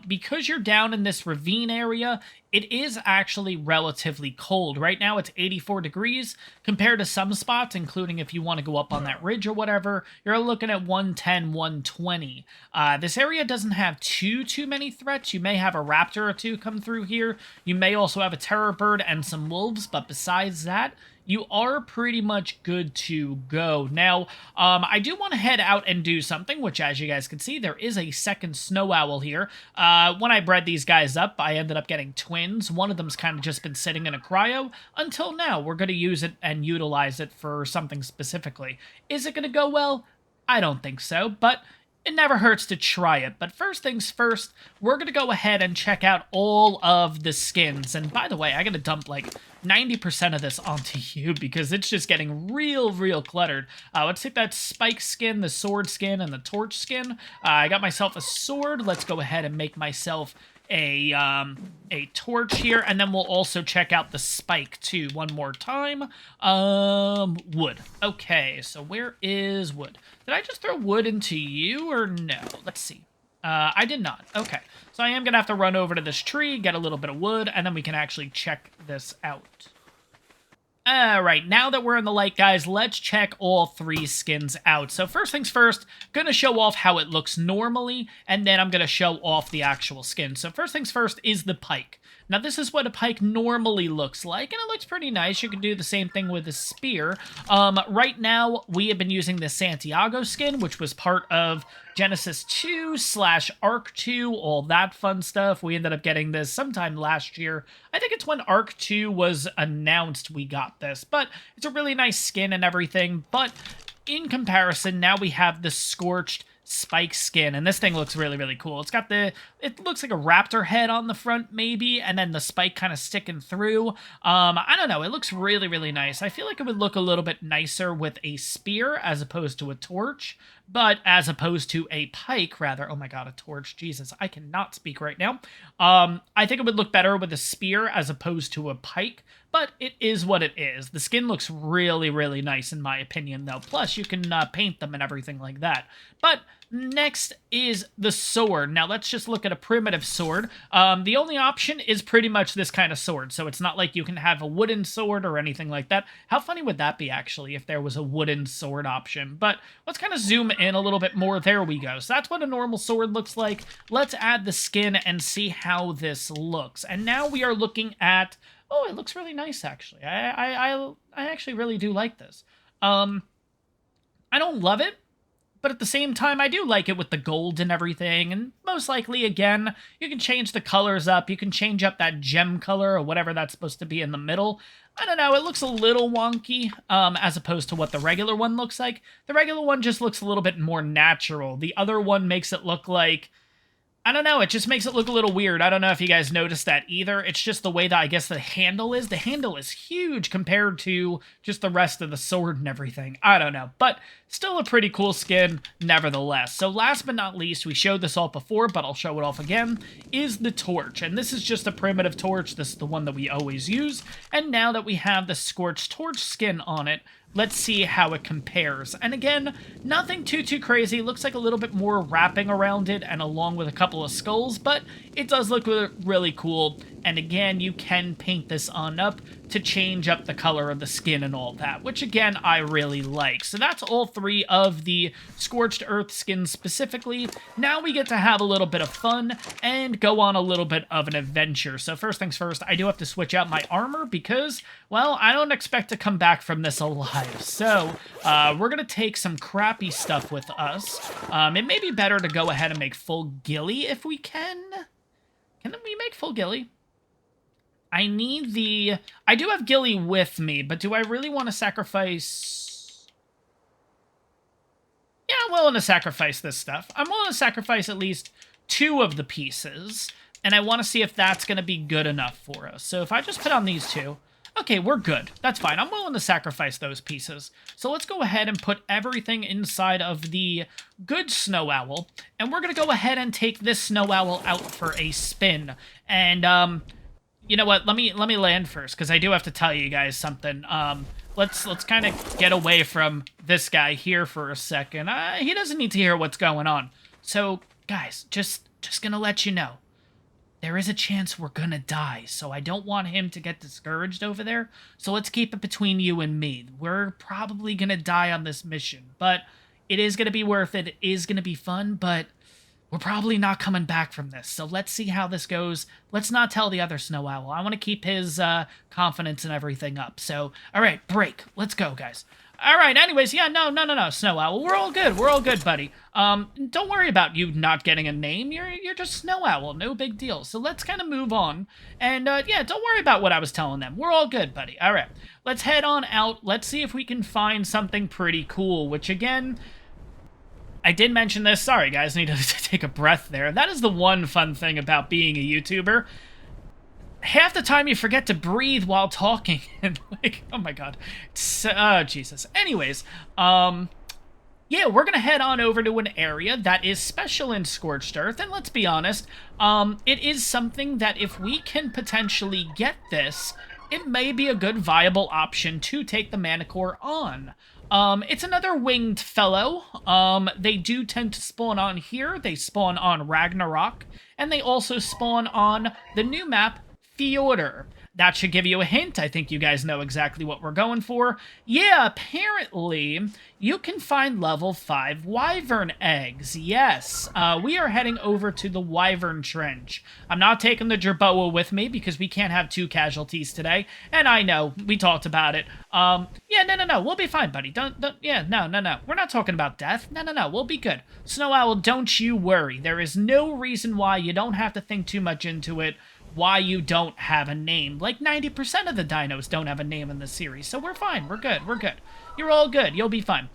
Speaker 1: Because you're down in this ravine area, it is actually relatively cold. Right now it's 84 degrees compared to some spots, including if you want to go up on that ridge or whatever, you're looking at 110, 120. This area doesn't have too many threats. You may have a raptor or two come through here. You may also have a terror bird and some wolves, but besides that, you are pretty much good to go. Now, I do want to head out and do something, which as you guys can see, there is a second snow owl here. When I bred these guys up, I ended up getting twins. One of them's kind of just been sitting in a cryo until now. We're going to use it and utilize it for something specifically. Is it going to go well? I don't think so, but it never hurts to try it. But first things first, we're going to go ahead and check out all of the skins. And by the way, I got to dump like 90% of this onto you because it's just getting real cluttered. Let's take that spike skin, the sword skin, and the torch skin. I got myself a sword. Let's go ahead and make myself a torch here, and then we'll also check out the spike too one more time. Wood. Okay, so where is wood? Did I just throw wood into you or no? Let's see. I did not. Okay, so I am gonna have to run over to this tree, get a little bit of wood, and then we can actually check this out. Alright, now that we're in the light, guys, let's check all 3 skins out. So first things first, gonna show off how it looks normally, and then I'm gonna show off the actual skin. So first things first is the pike. Now this is what a pike normally looks like, and it looks pretty nice. You can do the same thing with a spear. Right now, we have been using the Santiago skin, which was part of Genesis 2 / ARK 2, all that fun stuff. We ended up getting this sometime last year. I think it's when ARK 2 was announced we got this, but it's a really nice skin and everything. But in comparison, now we have the Scorched spike skin, and this thing looks really cool. It's got it looks like a raptor head on the front maybe, and then the spike kind of sticking through. I don't know, it looks really nice. I feel like it would look a little bit nicer with a spear as opposed to a torch, but as opposed to a pike rather. Oh my god, a torch, Jesus, I cannot speak right now. I think it would look better with a spear as opposed to a pike, but it is what it is. The skin looks really nice in my opinion though, plus you can paint them and everything like that. But next is the sword. Now let's just look at a primitive sword. The only option is pretty much this kind of sword, so it's not like you can have a wooden sword or anything like that. How funny would that be actually if there was a wooden sword option? But let's kind of zoom in a little bit more. There we go. So that's what a normal sword looks like. Let's add the skin and see how this looks. And now we are looking at, oh, it looks really nice actually. I actually really do like this. I don't love it, but at the same time, I do like it with the gold and everything, and most likely, again, you can change the colors up, you can change up that gem color, or whatever that's supposed to be in the middle. I don't know, it looks a little wonky, as opposed to what the regular one looks like. The regular one just looks a little bit more natural. The other one makes it look like, I don't know, it just makes it look a little weird. I don't know if you guys noticed that either. It's just the way that I guess the handle is. The handle is huge compared to just the rest of the sword and everything. I don't know, but still a pretty cool skin nevertheless. So last but not least, we showed this off before, but I'll show it off again, is the torch. And this is just a primitive torch. This is the one that we always use. And now that we have the scorched torch skin on it, let's see how it compares. And again, nothing too crazy. It looks like a little bit more wrapping around it and along with a couple of skulls, but it does look really cool. And again, you can paint this on up to change up the color of the skin and all that, which again, I really like. So that's all three of the Scorched Earth skins specifically. Now we get to have a little bit of fun and go on a little bit of an adventure. So first things first, I do have to switch out my armor because, well, I don't expect to come back from this alive. So we're going to take some crappy stuff with us. It may be better to go ahead and make full ghillie if we can. Can we make full ghillie? I need the... I do have ghillie with me, but do I really want to sacrifice... Yeah, I'm willing to sacrifice this stuff. I'm willing to sacrifice at least 2 of the pieces, and I want to see if that's going to be good enough for us. So if I just put on these 2... Okay, we're good. That's fine. I'm willing to sacrifice those pieces. So let's go ahead and put everything inside of the good snow owl, and we're going to go ahead and take this snow owl out for a spin. And, you know what? Let me land first, because I do have to tell you guys something. Let's kind of get away from this guy here for a second. He doesn't need to hear what's going on. So, guys, just gonna let you know. There is a chance we're gonna die, so I don't want him to get discouraged over there. So let's keep it between you and me. We're probably gonna die on this mission, but it is gonna be worth it. It is gonna be fun, but we're probably not coming back from this. So let's see how this goes. Let's not tell the other snow owl. I want to keep his confidence and everything up. So, all right, break. Let's go, guys. All right, anyways, yeah, no, Snow Owl. We're all good. We're all good, buddy. Don't worry about you not getting a name. You're just Snow Owl. No big deal. So let's kind of move on. And, yeah, don't worry about what I was telling them. We're all good, buddy. All right, let's head on out. Let's see if we can find something pretty cool, which, again, I did mention this. Sorry, guys. Need to take a breath there. That is the one fun thing about being a YouTuber. Half the time you forget to breathe while talking, and like, oh my god, Jesus. Anyways, yeah, we're gonna head on over to an area that is special in Scorched Earth, and let's be honest, it is something that if we can potentially get this, it may be a good viable option to take the Manicore on. It's another winged fellow. They do tend to spawn on here. They spawn on Ragnarok, and they also spawn on the new map, Fjordur. That should give you a hint. I think you guys know exactly what we're going for. Yeah, apparently, you can find level 5 wyvern eggs. Yes, we are heading over to the wyvern trench. I'm not taking the jerboa with me because we can't have 2 casualties today. And I know, we talked about it. Yeah, no, we'll be fine, buddy. Yeah, no. We're not talking about death. No, we'll be good. Snow Owl, don't you worry. There is no reason why you don't have to think too much into it. Why you don't have a name. Like 90% of the dinos don't have a name in this series, so we're fine. We're good. You're all good. You'll be fine.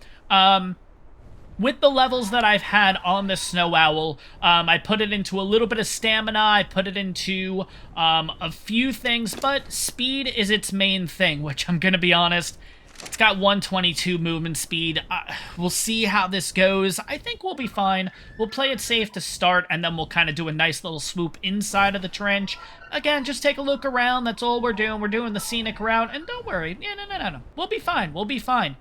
Speaker 1: With the levels that I've had on the Snow Owl, I put it into a little bit of stamina, I put it into a few things, but speed is its main thing, which I'm gonna be honest, it's got 122 movement speed. We'll see how this goes. I think we'll be fine. We'll play it safe to start, and then we'll kind of do a nice little swoop inside of the trench. Again, just take a look around. That's all we're doing. We're doing the scenic route, and don't worry. Yeah, no. We'll be fine. We'll be fine.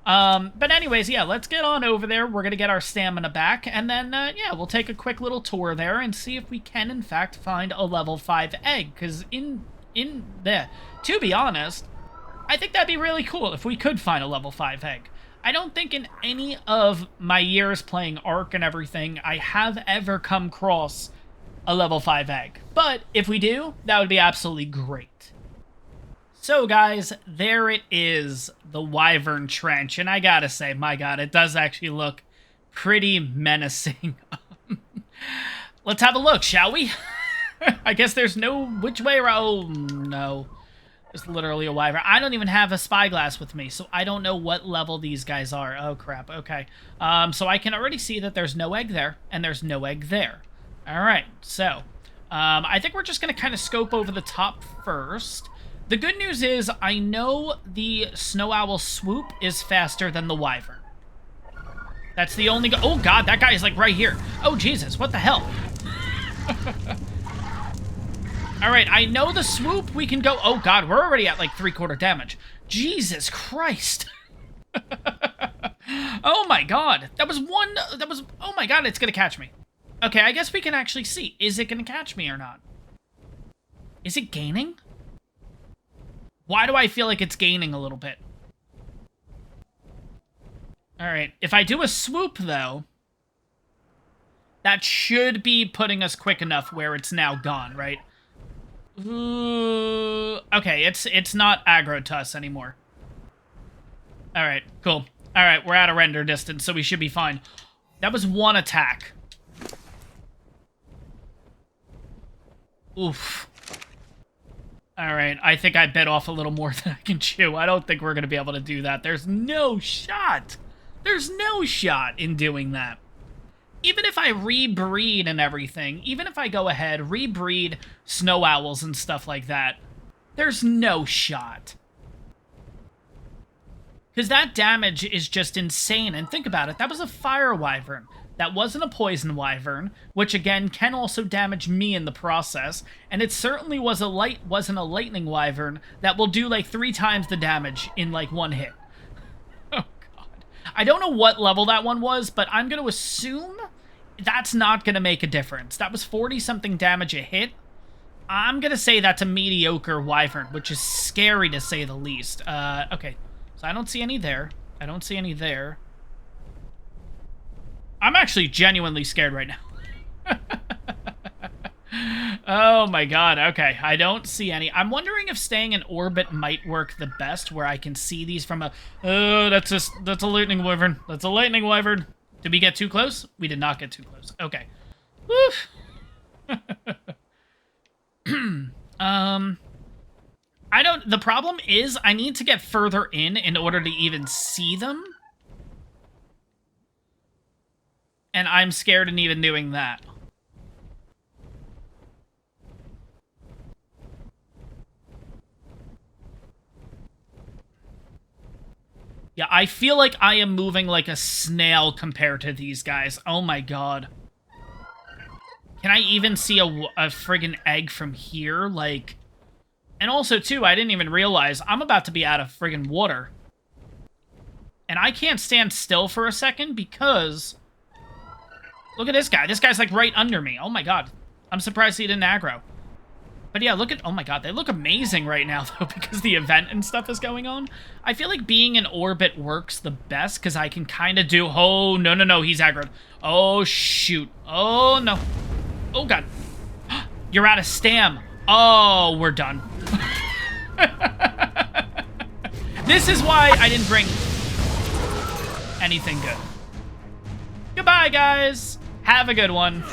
Speaker 1: But anyways, yeah, let's get on over there. We're going to get our stamina back, and then, yeah, we'll take a quick little tour there and see if we can, in fact, find a level 5 egg, because in there, to be honest, I think that'd be really cool if we could find a level 5 egg. I don't think in any of my years playing ARK and everything, I have ever come across a level 5 egg. But if we do, that would be absolutely great. So guys, there it is, the Wyvern Trench. And I gotta say, my god, it does actually look pretty menacing. Let's have a look, shall we? I guess there's no which way around. Oh, no. There's literally a wyvern. I don't even have a spyglass with me, so I don't know what level these guys are. Oh, crap. Okay. So I can already see that there's no egg there, and there's no egg there. All right. So, I think we're just going to kind of scope over the top first. The good news is I know the snow owl swoop is faster than the wyvern. That's the only... Oh, God, that guy is, like, right here. Oh, Jesus, what the hell? All right, I know the swoop, we can go... Oh, God, we're already at, like, 3/4 damage. Jesus Christ. Oh, my God. That was one... Oh, my God, it's gonna catch me. Okay, I guess we can actually see. Is it gonna catch me or not? Is it gaining? Why do I feel like it's gaining a little bit? All right, if I do a swoop, though, that should be putting us quick enough where it's now gone, right? Ooh, okay, it's not aggro to us anymore. All right, cool. All right, we're out of render distance, so we should be fine. That was one attack. Oof. All right, I think I bit off a little more than I can chew. I don't think we're going to be able to do that. There's no shot. There's no shot in doing that. Even if I rebreed and everything, even if I go ahead, rebreed snow owls and stuff like that, there's no shot. Because that damage is just insane. And think about it, that was a fire wyvern. That wasn't a poison wyvern, which again can also damage me in the process. And it certainly wasn't a lightning wyvern that will do like 3 times the damage in like one hit. Oh God. I don't know what level that one was, but I'm going to assume that's not going to make a difference. That was 40-something damage a hit. I'm going to say that's a mediocre wyvern, which is scary to say the least. Okay, so I don't see any there. I don't see any there. I'm actually genuinely scared right now. Oh my God, okay. I don't see any. I'm wondering if staying in orbit might work the best, where I can see these from a... Oh, that's a lightning wyvern. That's a lightning wyvern. Did we get too close? We did not get too close. Okay. Woof. The problem is I need to get further in order to even see them. And I'm scared in even doing that. Yeah, I feel like I am moving like a snail compared to these guys. Oh my God. Can I even see a friggin' egg from here? Like... And also, too, I didn't even realize I'm about to be out of friggin' water. And I can't stand still for a second because... Look at this guy. This guy's, like, right under me. Oh, my God. I'm surprised he didn't aggro. But, yeah, look at... Oh, my God. They look amazing right now, though, because the event and stuff is going on. I feel like being in orbit works the best because I can kind of do... Oh, no, no, no. He's aggroed. Oh, shoot. Oh, no. Oh, God. You're out of stam. Oh, we're done. This is why I didn't bring anything good. Goodbye, guys. Have a good one.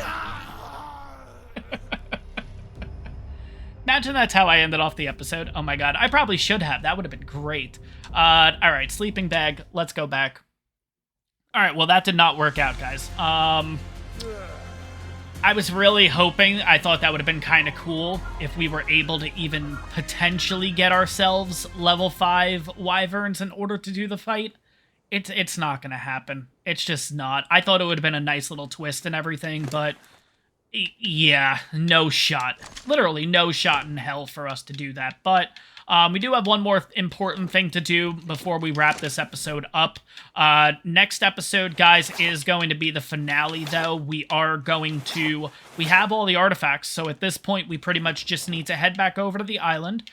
Speaker 1: Imagine that's how I ended off the episode. Oh, my God. I probably should have. That would have been great. All right, sleeping bag. Let's go back. All right, well, that did not work out, guys. I was really hoping, I thought that would have been kind of cool if we were able to even potentially get ourselves level 5 wyverns in order to do the fight. It's not going to happen. It's just not. I thought it would have been a nice little twist and everything, but yeah, no shot. Literally no shot in hell for us to do that. But we do have one more important thing to do before we wrap this episode up. Next episode, guys, is going to be the finale, though. We have all the artifacts, so at this point, we pretty much just need to head back over to the island.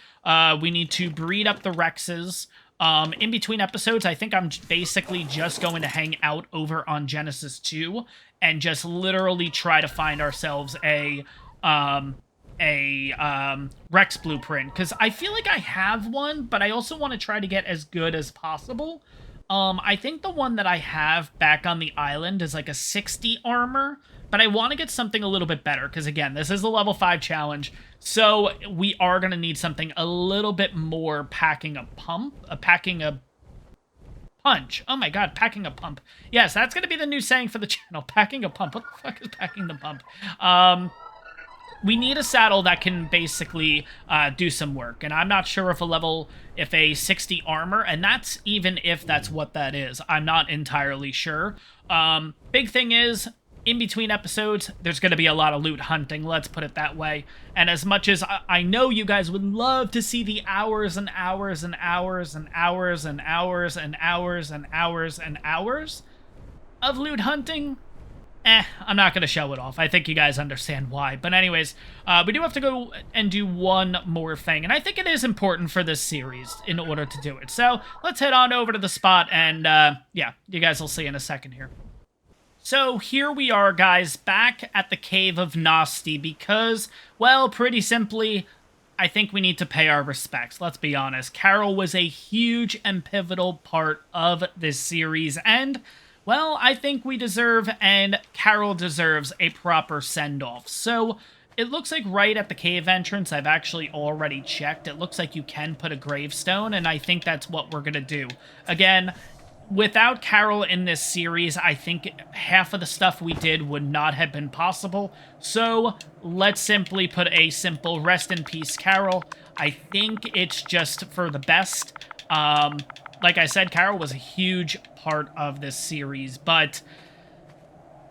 Speaker 1: We need to breed up the Rexes. In between episodes, I think I'm basically just going to hang out over on Genesis 2 and just literally try to find ourselves a Rex blueprint, because I feel like I have one, but I also want to try to get as good as possible. I think the one that I have back on the island is like a 60 armor, but I want to get something a little bit better because, again, this is the level 5 challenge, so we are going to need something a little bit more packing a punch. Oh my god, packing a pump. Yes, that's going to be the new saying for the channel, packing a pump. What the fuck is packing the pump? We need a saddle that can basically do some work, and I'm not sure if a 60 armor, and that's even if that's what that is. I'm not entirely sure. Big thing is, in between episodes, there's going to be a lot of loot hunting, let's put it that way. And as much as I know you guys would love to see the hours and hours and hours and hours and hours and hours and hours and hours of loot hunting, I'm not going to show it off. I think you guys understand why. But anyways, we do have to go and do one more thing. And I think it is important for this series in order to do it. So let's head on over to the spot. And yeah, you guys will see in a second here. So here we are, guys, back at the Cave of Nosti because, well, pretty simply, I think we need to pay our respects. Let's be honest. Carol was a huge and pivotal part of this series. And well, I think we deserve, and Carol deserves, a proper send-off. So, it looks like right at the cave entrance, I've actually already checked. It looks like you can put a gravestone, and I think that's what we're going to do. Again, without Carol in this series, I think half of the stuff we did would not have been possible. So, let's simply put a simple rest in peace, Carol. I think it's just for the best. Like I said, Carol was a huge part of this series, but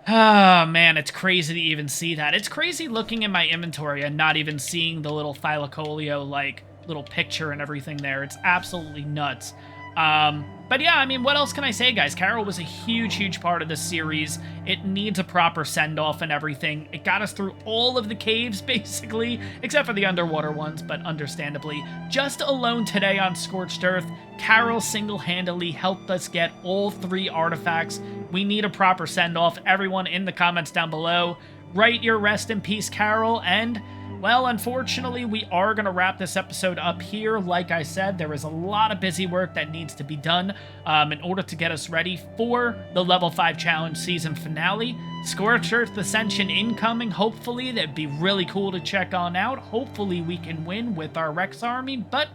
Speaker 1: oh man, it's crazy to even see that. It's crazy looking in my inventory and not even seeing the little Thylacoleo, like, little picture and everything there. It's absolutely nuts. But yeah, I mean, what else can I say, guys? Carol was a huge, huge part of this series. It needs a proper send-off and everything. It got us through all of the caves, basically, except for the underwater ones, but understandably. Just alone today on Scorched Earth, Carol single-handedly helped us get all 3 artifacts. We need a proper send-off. Everyone in the comments down below, write your rest in peace, Carol, and well, unfortunately, we are going to wrap this episode up here. Like I said, there is a lot of busy work that needs to be done in order to get us ready for the Level 5 Challenge season finale. Scorched Earth Ascension incoming, hopefully. That'd be really cool to check on out. Hopefully we can win with our Rex army, but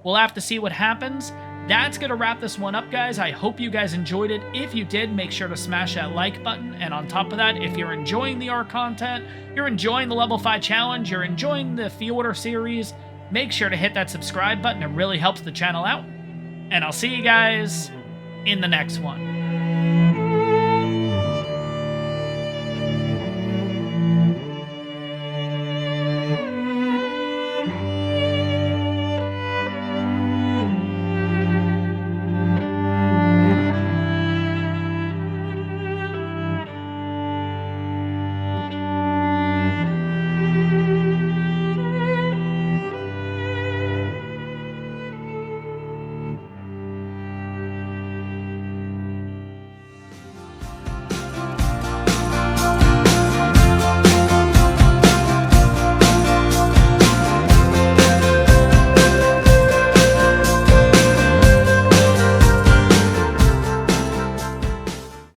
Speaker 1: we'll have to see what happens. That's going to wrap this one up, guys. I hope you guys enjoyed it. If you did, make sure to smash that like button. And on top of that, if you're enjoying the ARK content, you're enjoying the Level 5 Challenge, you're enjoying the Fjordur series, make sure to hit that subscribe button. It really helps the channel out. And I'll see you guys in the next one.